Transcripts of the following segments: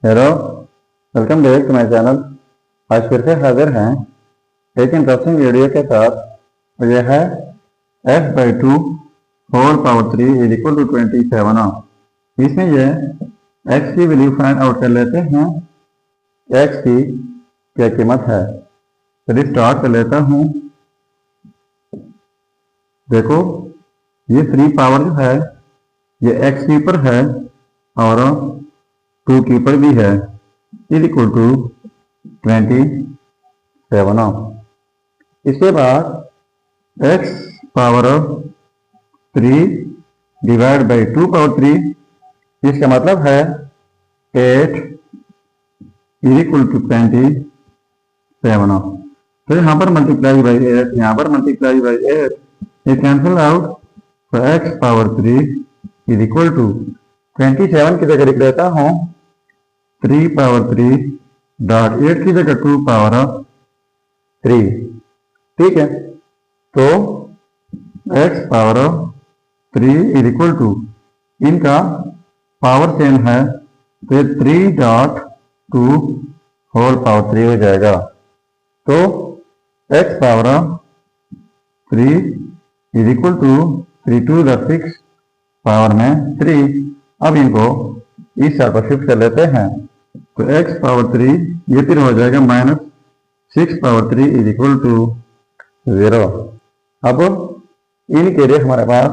Hello, welcome back to my channel. आज फिर से हाजिर हैं एक इंटरेस्टिंग वीडियो के साथ। और यह है f/2 whole power 3 is equal to 27। इसमें ये x की वैल्यू फाइंड आउट कर लेते हैं। x की क्या कीमत है। चलिए स्टार्ट कर लेता हूँ। देखो, ये 3 पावर जो है ये x के ऊपर है और 2 के ऊपर भी है, इज इक्वल टू 27। इसके बाद x power 3 divide by 2 power 3, इसका मतलब है 8 इज इक्वल टू 27। तो यहाँ पर मल्टीप्लाई बाई 8, यहाँ पर मल्टीप्लाई बाई 8, ये कैंसिल आउट। तो x power 3 is equal to 27 की जगह लिख लेता हूँ 3 पावर 3 डॉट 8 की जगह 2 पावर 3। ठीक है, तो x power 3 is equal to, इनका पावर सेम है तो 3 डॉट 2 होल पावर 3 हो जाएगा। तो x power 3 is equal to 3 2 6 power में 3। अब इनको इस साइड पर शिफ्ट कर लेते हैं तो x पावर 3 ये फिर हो जाएगा -6 पावर 3 इज इक्वल टू 0। अब इनके लिए हमारे पास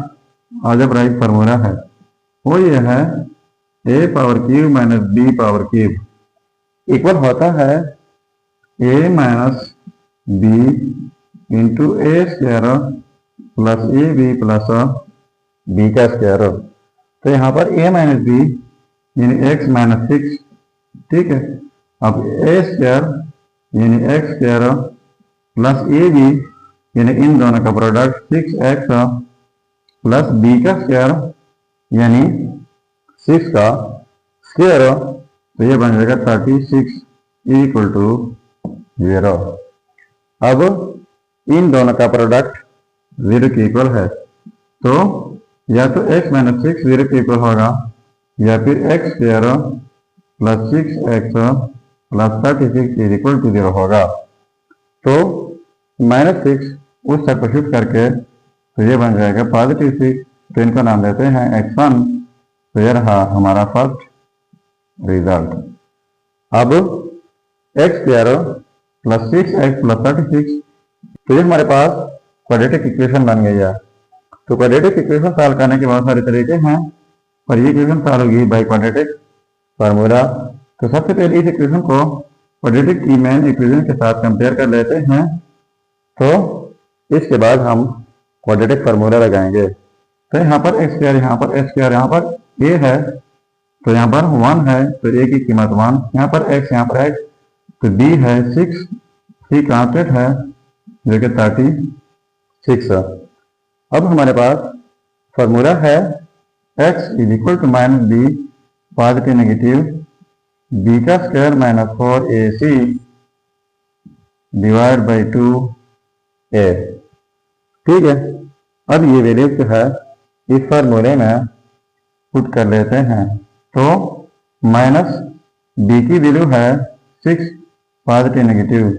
अलजेब्राइक फार्मूला है, वो ये है a power cube minus b power cube equal होता है a minus b into a square plus A B plus b का स्क्वायर। तो यहाँ पर a माइनस b यानी x माइनस 6। ठीक है, अब a स्क्वायर यानी x square plus A B यानी इन दोनों का प्रोडक्ट 6x प्लस b का स्क्वायर यानी 6 का स्क्वायर। तो ये बन जाएगा 36 इक्वल टू 0। अब इन दोनों का प्रोडक्ट 0 के इक्वल है, तो या तो x माइनस 6 0 के इक्वल होगा या फिर x square plus 6x plus 36 is equal to 0 होगा। तो -6 उस साइड पर शिफ्ट करके तो ये बन जाएगा पॉजिटिव 6। तो इनको नाम देते हैं x1। तो ये रहा हमारा फर्स्ट रिजल्ट। अब x square plus 6x plus 36, तो ये हमारे पास क्वाड्रेटिक इक्वेशन बन गई है। तो क्वाड्रेटिक इक्वेशन सॉल्व करने के बहुत सारे तरीके हैं, पर ये इक्वेशन सॉल्व होगी बाई क्वाड्रेटिक फार्मूला। तो सबसे पहले इस इक्वेशन को क्वाड्रेटिक की मेन इक्वेशन के साथ कंपेयर कर लेते हैं, तो इसके बाद हम क्वाड्रेटिक फार्मूला लगाएंगे। तो यहाँ पर x स्क्वायर, यहाँ पर x स्क्वायर, यहाँ पर a है तो यहाँ पर 1 है तो a की कीमत 1, यहाँ पर x, यहाँ पर x, तो b है 6, c कांस्टेंट है जो कि 36 है। अब हमारे पास फार्मूला है x is equal to minus b positive negative b का square minus 4ac divide by 2a। ठीक है, अब ये वैल्यू जो है इस फार्मूले में पुट कर लेते हैं। तो माइनस b की वैल्यू है 6 पॉजिटिव नेगेटिव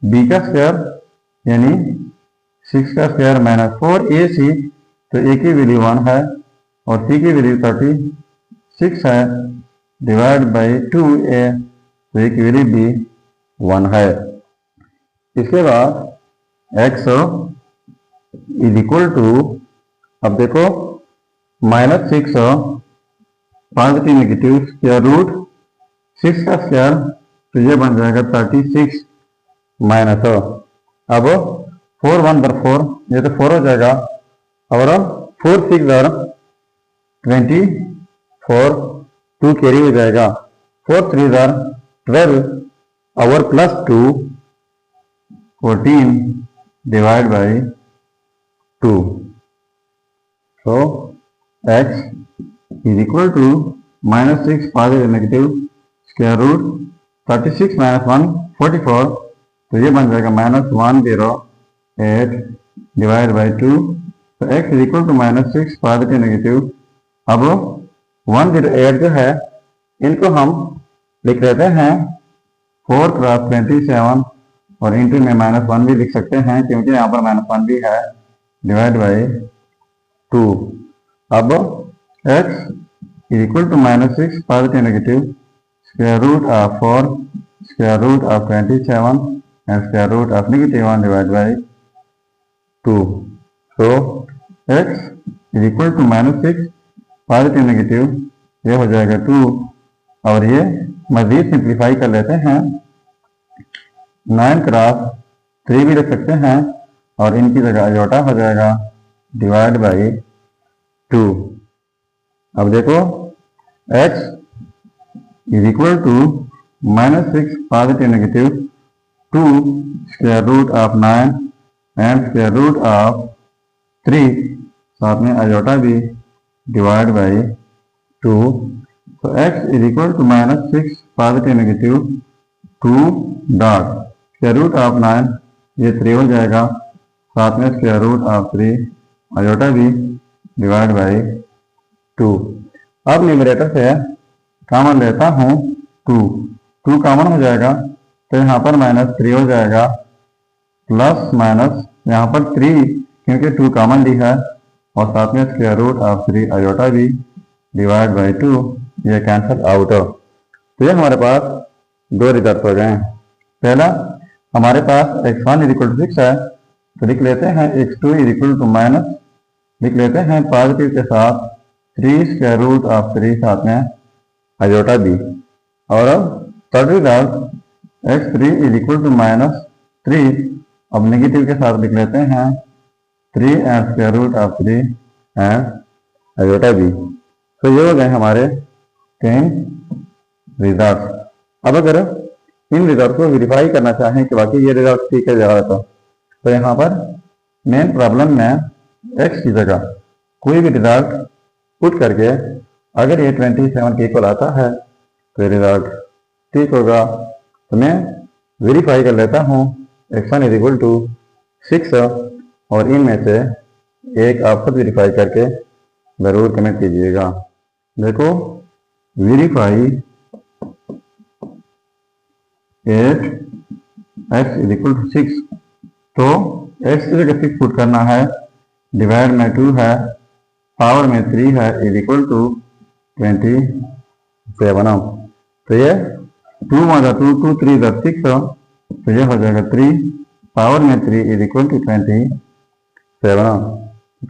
b का स्क्वायर यानी 6 का स्क्वायर माइनस 4ac, तो a की वैल्यू 1 है और c की वैल्यू 36 है डिवाइड बाई 2a, तो a की वैल्यू भी 1 है। इसके बाद x इज इक्वल टू, अब देखो -6 पॉजिटिव नेगेटिव स्क्वायर रूट 6 का स्क्वायर, तो ये बन जाएगा 36 माइनस, अब 4 1 पर 4, ये तो 4 हो जाएगा और 4 6 24, 2 कैरी हो जाएगा, 4 3 12 और plus 2 14 divide by 2। so x is equal to -6 positive negative square root 36 minus 1 44, तो ये बन जाएगा -108 डिवाइड बाई 2। तो x is equal to -6 positive negative. अब 108 जो है इनको हम लिख लेते हैं 4 क्रॉस 27 और इंटू में -1 भी लिख सकते हैं क्योंकि यहाँ पर -1 भी है, डिवाइड बाई 2। अब x is equal to -6 positive negative square root of 4 square root of 27 and square root of -1 divide by 2। So x is equal to -6 positive negative, ये हो जाएगा 2 और ये मजीद सिंप्लीफाई कर लेते हैं 9 क्रॉस 3 भी रख सकते हैं और इनकी जगह अयोटा हो जाएगा डिवाइड बाई 2। अब देखो x is equal to -6 positive negative 2 square root of 9 and square root of 3 साथ में अयोटा भी डिवाइड बाई 2। तो x is equal to -6 positive negative 2 dot square root of 9, ये 3 हो जाएगा, साथ में स्क्वायर रूट ऑफ 3 अयोटा भी डिवाइड बाई 2। अब न्यूमरेटर से कॉमन लेता हूँ 2 कॉमन हो जाएगा तो यहाँ पर -3 हो जाएगा, प्लस माइनस यहाँ पर 3 क्योंकि 2 कॉमन ली है और साथ में स्क्वायर रूट ऑफ 3 अयोटा भी डिवाइड बाई 2, ये कैंसल आउट हो। तो ये हमारे पास दो रिजल्ट हो गए। पहला हमारे पास x1 इज इक्वल टू 6 है तो लिख लेते हैं x2 is equal to minus, लिख लेते हैं पॉजिटिव के साथ 3 स्क्वायर रूट ऑफ 3 साथ में अयोटा बी। और third result x3 is equal to -3, अब नेगेटिव के साथ लिख लेते हैं 3 and square root of 3 and iota B. तो ये हो गए हमारे 10 रिजल्ट। अब अगर इन रिजल्ट को वेरीफाई करना चाहें कि वाकई ये रिजल्ट ठीक है ज़्यादा तो यहाँ पर मेन प्रॉब्लम में x की जगह कोई भी रिजल्ट पुट करके अगर ये 27 के इक्वल आता है तो रिजल्ट ठीक होगा। तो मैं वेरीफाई कर लेता हूँ x1 इज इक्वल टू 6 और इनमें से एक आप खुद वेरीफाई करके ज़रूर कमेंट कीजिएगा। देखो verify 8 x is equal to 6, तो x की जगह 6 पुट करना है, डिवाइड में 2 है, पावर में 3 है, इज इक्वल टू 27। तो ये 2 × 2 2 3 = 6, तो ये हो जाएगा 3 पावर में 3 इज इक्वल टू 27।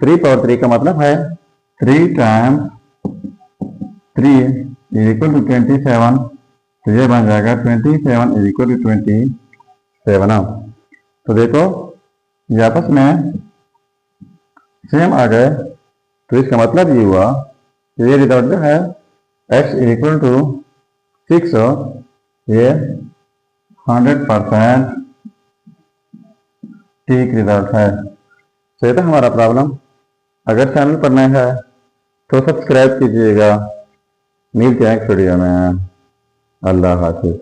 3 पावर 3 का मतलब है 3 टाइम्स 3 इज इक्वल टू 27, तो ये बन जाएगा 27 इज इक्वल टू 27। तो देखो ये आपस में सेम आ गए, तो इसका मतलब ये हुआ कि ये रिजल्ट जो है x इज इक्वल टू 6, ये 100% ठीक रिजल्ट है। तो ये था हमारा प्रॉब्लम। अगर चैनल पर नए है तो सब्सक्राइब कीजिएगा। मिलते हैं नेक्स्ट वीडियो में। अल्लाह हाफिज़।